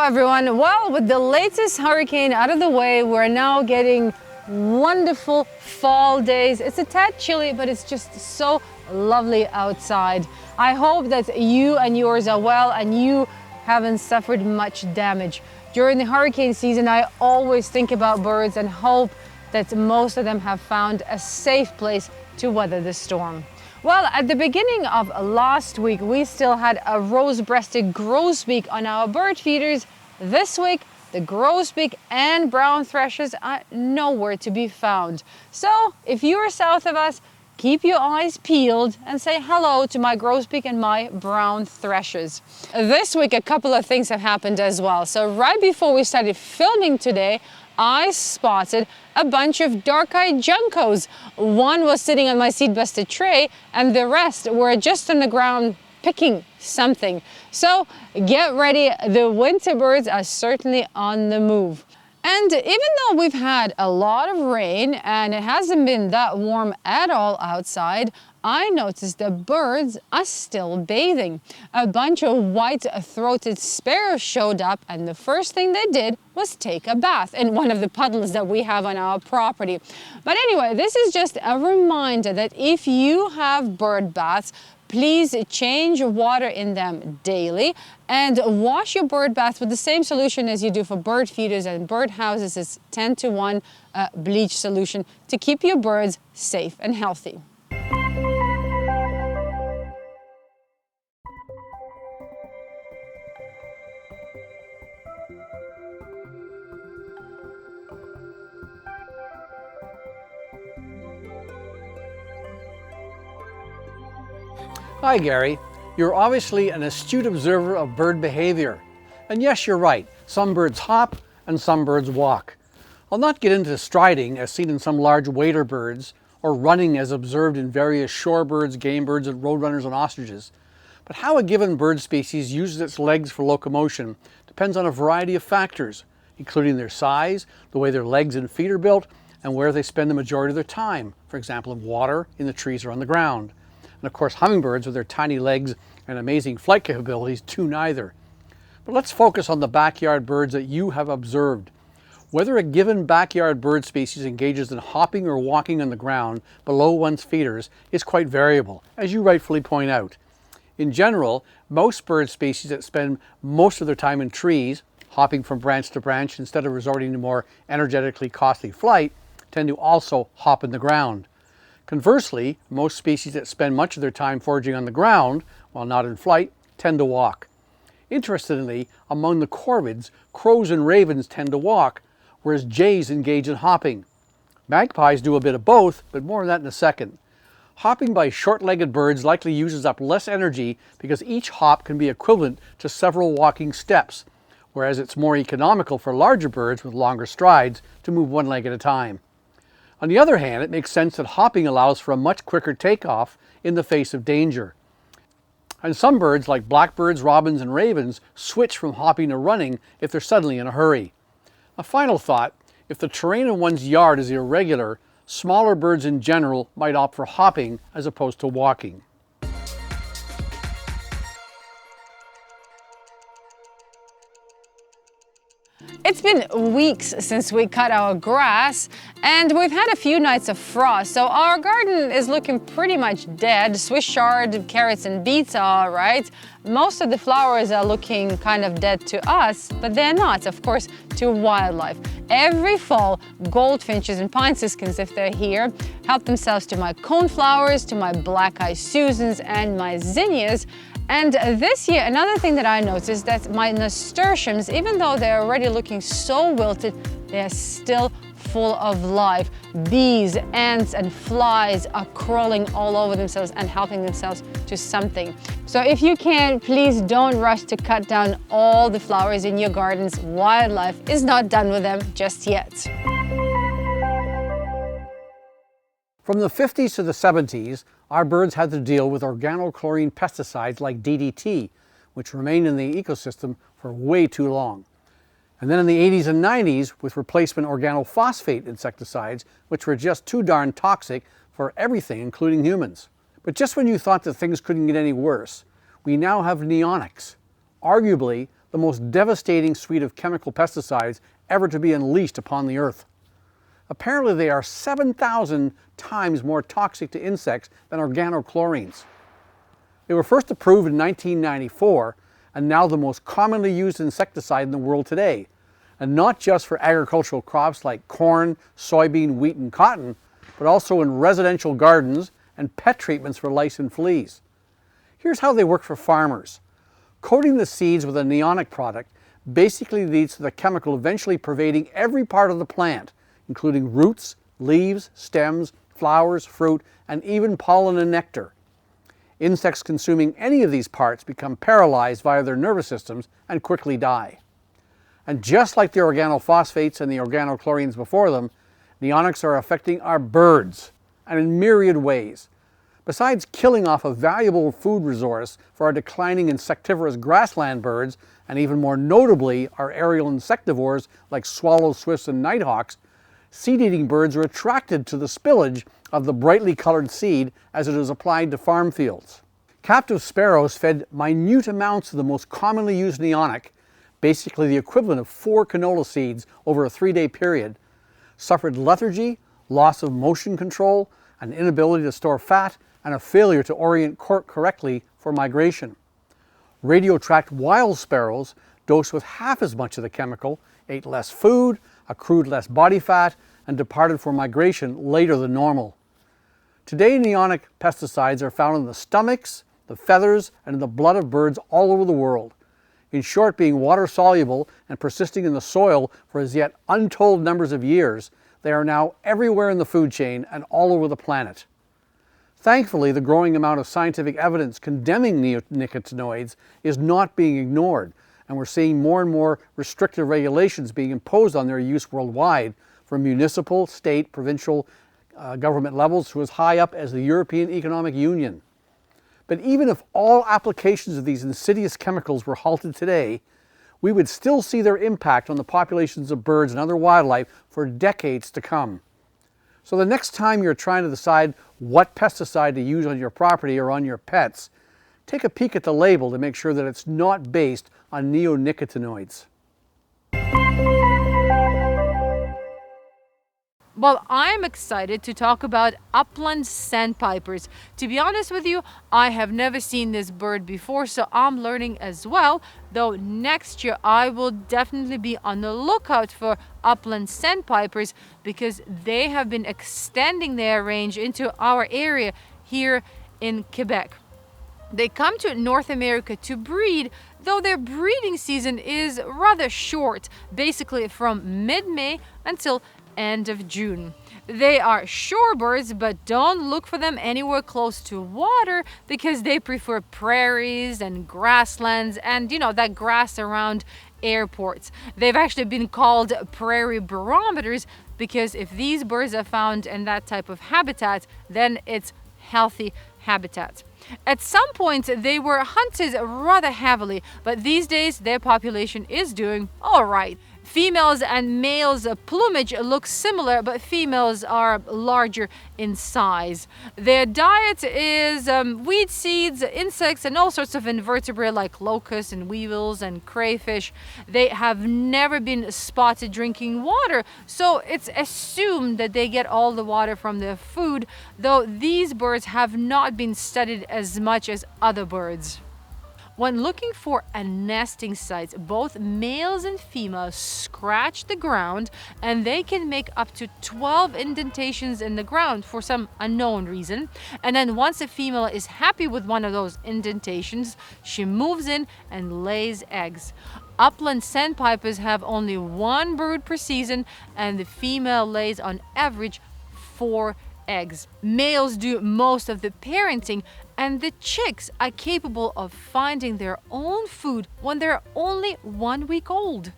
Hello everyone. Well, with the latest hurricane out of the way, we're now getting wonderful fall days. It's a tad chilly, but it's just so lovely outside. I hope that you and yours are well and you haven't suffered much damage. During the hurricane season, I always think about birds and hope that most of them have found a safe place to weather the storm. Well, at the beginning of last week, we still had a rose-breasted grosbeak on our bird feeders. This week, the grosbeak and brown thrushes are nowhere to be found. So, if you're south of us, keep your eyes peeled and say hello to my grosbeak and my brown thrushes. This week, a couple of things have happened as well. So right before we started filming today, I spotted a bunch of dark-eyed juncos. One was sitting on my seed-busted tray and the rest were just on the ground picking something. So get ready, the winter birds are certainly on the move. And even though we've had a lot of rain and it hasn't been that warm at all outside, I noticed the birds are still bathing. A bunch of white-throated sparrows showed up and the first thing they did was take a bath in one of the puddles that we have on our property. But anyway, this is just a reminder that if you have bird baths, please change water in them daily and wash your bird baths with the same solution as you do for bird feeders and bird houses. It's 10-to-1 bleach solution to keep your birds safe and healthy. Hi Gary, you're obviously an astute observer of bird behavior. And yes, you're right, some birds hop and some birds walk. I'll not get into striding as seen in some large wader birds, or running as observed in various shorebirds, game birds, and roadrunners and ostriches. But how a given bird species uses its legs for locomotion depends on a variety of factors, including their size, the way their legs and feet are built, and where they spend the majority of their time, for example in water, in the trees, or on the ground. And of course, hummingbirds with their tiny legs and amazing flight capabilities do neither. But let's focus on the backyard birds that you have observed. Whether a given backyard bird species engages in hopping or walking on the ground below one's feeders is quite variable, as you rightfully point out. In general, most bird species that spend most of their time in trees, hopping from branch to branch instead of resorting to more energetically costly flight, tend to also hop in the ground. Conversely, most species that spend much of their time foraging on the ground, while not in flight, tend to walk. Interestingly, among the corvids, crows and ravens tend to walk, whereas jays engage in hopping. Magpies do a bit of both, but more on that in a second. Hopping by short-legged birds likely uses up less energy because each hop can be equivalent to several walking steps, whereas it's more economical for larger birds with longer strides to move one leg at a time. On the other hand, it makes sense that hopping allows for a much quicker takeoff in the face of danger. And some birds, like blackbirds, robins, and ravens, switch from hopping to running if they're suddenly in a hurry. A final thought, if the terrain in one's yard is irregular, smaller birds in general might opt for hopping as opposed to walking. It's been weeks since we cut our grass and we've had a few nights of frost, so our garden is looking pretty much dead. Swiss chard, carrots and beets are all right. Most of the flowers are looking kind of dead to us, but they're not, of course, to wildlife. Every fall, goldfinches and pine siskins, if they're here, help themselves to my coneflowers, to my black-eyed Susans and my zinnias. And this year, another thing that I noticed is that my nasturtiums, even though they're already looking so wilted, they're still full of life. Bees, ants, and flies are crawling all over themselves and helping themselves to something. So if you can, please don't rush to cut down all the flowers in your gardens. Wildlife is not done with them just yet. From the 50s to the 70s, our birds had to deal with organochlorine pesticides like DDT, which remained in the ecosystem for way too long. And then in the 80s and 90s with replacement organophosphate insecticides, which were just too darn toxic for everything, including humans. But just when you thought that things couldn't get any worse, we now have neonics, arguably the most devastating suite of chemical pesticides ever to be unleashed upon the earth. Apparently they are 7,000 times more toxic to insects than organochlorines. They were first approved in 1994 and now the most commonly used insecticide in the world today, and not just for agricultural crops like corn, soybean, wheat, and cotton, but also in residential gardens and pet treatments for lice and fleas. Here's how they work for farmers. Coating the seeds with a neonic product basically leads to the chemical eventually pervading every part of the plant, including roots, leaves, stems, flowers, fruit, and even pollen and nectar. Insects consuming any of these parts become paralyzed via their nervous systems and quickly die. And just like the organophosphates and the organochlorines before them, neonics are affecting our birds, and in myriad ways. Besides killing off a valuable food resource for our declining insectivorous grassland birds, and even more notably our aerial insectivores like swallows, swifts, and nighthawks, seed-eating birds are attracted to the spillage of the brightly colored seed as it is applied to farm fields. Captive sparrows fed minute amounts of the most commonly used neonic, basically the equivalent of 4 canola seeds over a 3-day period, suffered lethargy, loss of motion control, an inability to store fat, and a failure to orient correctly for migration. Radio-tracked wild sparrows, dosed with half as much of the chemical, ate less food, accrued less body fat, and departed for migration later than normal. Today, neonic pesticides are found in the stomachs, the feathers, and in the blood of birds all over the world. In short, being water-soluble and persisting in the soil for as yet untold numbers of years, they are now everywhere in the food chain and all over the planet. Thankfully, the growing amount of scientific evidence condemning neonicotinoids is not being ignored, and we're seeing more and more restrictive regulations being imposed on their use worldwide, from municipal, state, provincial government levels to as high up as the European Economic Union. But even if all applications of these insidious chemicals were halted today, we would still see their impact on the populations of birds and other wildlife for decades to come. So the next time you're trying to decide what pesticide to use on your property or on your pets, take a peek at the label to make sure that it's not based on neonicotinoids. Well, I'm excited to talk about upland sandpipers. To be honest with you, I have never seen this bird before, so I'm learning as well. Though next year I will definitely be on the lookout for upland sandpipers because they have been extending their range into our area here in Quebec. They come to North America to breed, though their breeding season is rather short, basically from mid-May until end of June. They are shorebirds, but don't look for them anywhere close to water because they prefer prairies and grasslands and, you know, that grass around airports. They've actually been called prairie barometers because if these birds are found in that type of habitat, then it's healthy habitat. At some point they were hunted rather heavily, but these days their population is doing all right. Females and males' plumage look similar, but females are larger in size. Their diet is weed seeds, insects, and all sorts of invertebrates like locusts and weevils and crayfish. They have never been spotted drinking water, so it's assumed that they get all the water from their food, though these birds have not been studied as much as other birds. When looking for a nesting site, both males and females scratch the ground, and they can make up to 12 indentations in the ground for some unknown reason. And then once a female is happy with one of those indentations, she moves in and lays eggs. Upland sandpipers have only one brood per season, and the female lays on average 4 eggs. Males do most of the parenting, and the chicks are capable of finding their own food when they're only 1 week old.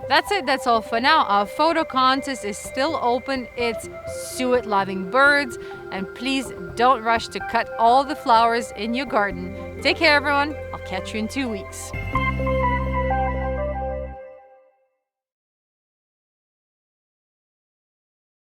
That's it, that's all for now. Our photo contest is still open. It's suet loving birds, and please don't rush to cut all the flowers in your garden. Take care everyone, I'll catch you in 2 weeks.